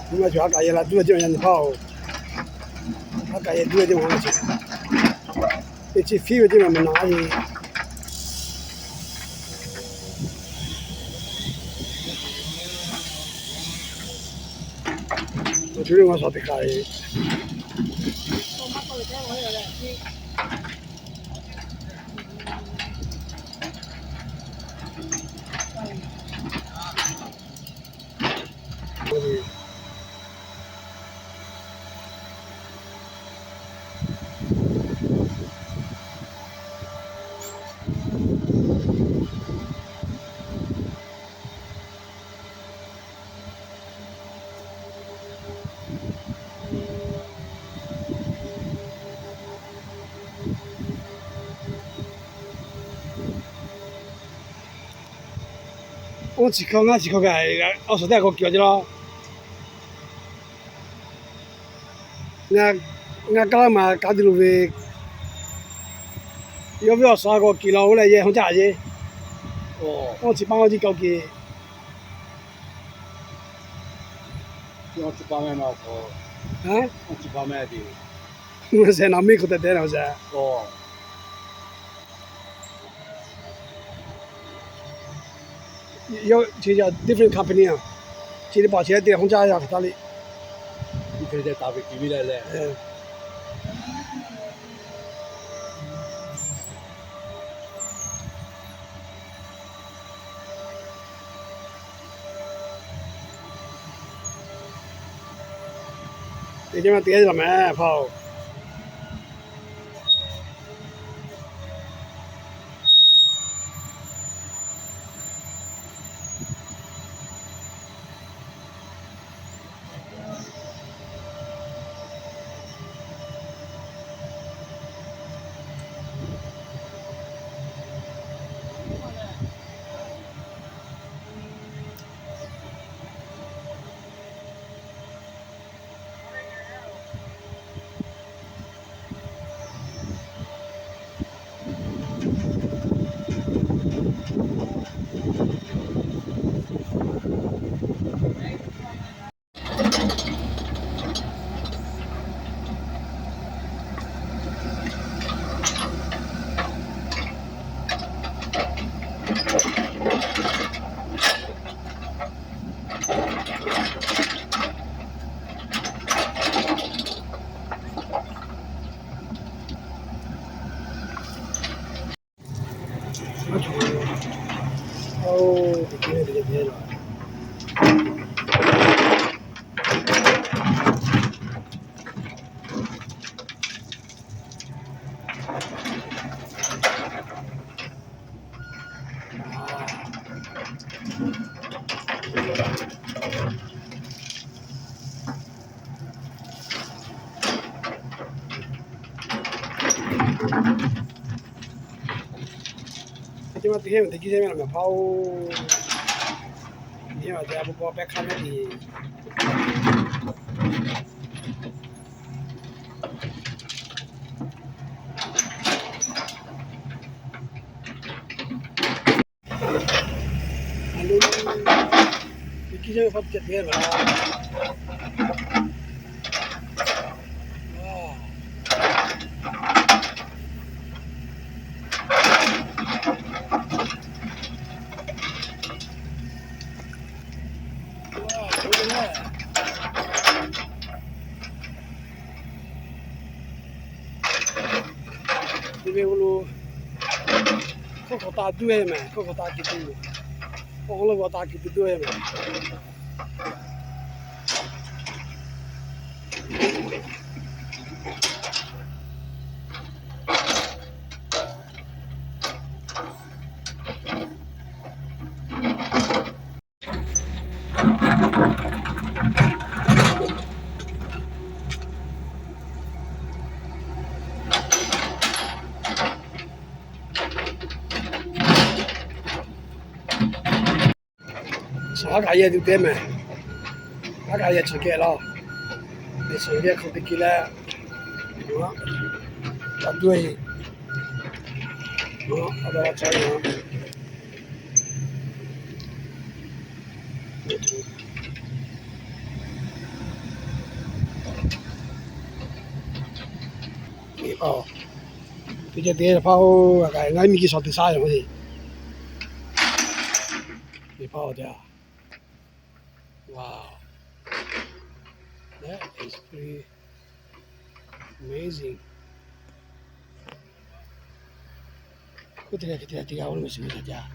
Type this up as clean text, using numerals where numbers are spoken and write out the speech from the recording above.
你们全干业了，多挣钱的跑，他干业多挣黄钱，这去费用这边没拿去，我就是我说的干业。我几口俺几口干，我说再给我叫去了，俺干嘛干的路费，要不要啥个给了我来也很价钱，哦，我去帮我去搞给，要去帮买嘛？哦，啊，我去帮买的。我在那门口在待了噻，哦，要就叫 different company 啊，今天把钱带回家一下给他的，你可以在大飞机来嘞。嗯。这地方待着了没跑？哦，这个。这嘛天天几天了没跑，你嘛这不跑别看那里，你几天跑这天了？这边路可大堆嘛，可大几堆，我那个大几堆嘛。啥干业就得嘛，啥干业吃开了，你吃开口的给了，啊，大堆，好吧，这样。哦，这些碟跑个俺米说的啥样子？你跑的啊？Wow, that is pretty amazing. Kita tiga orang masih saja.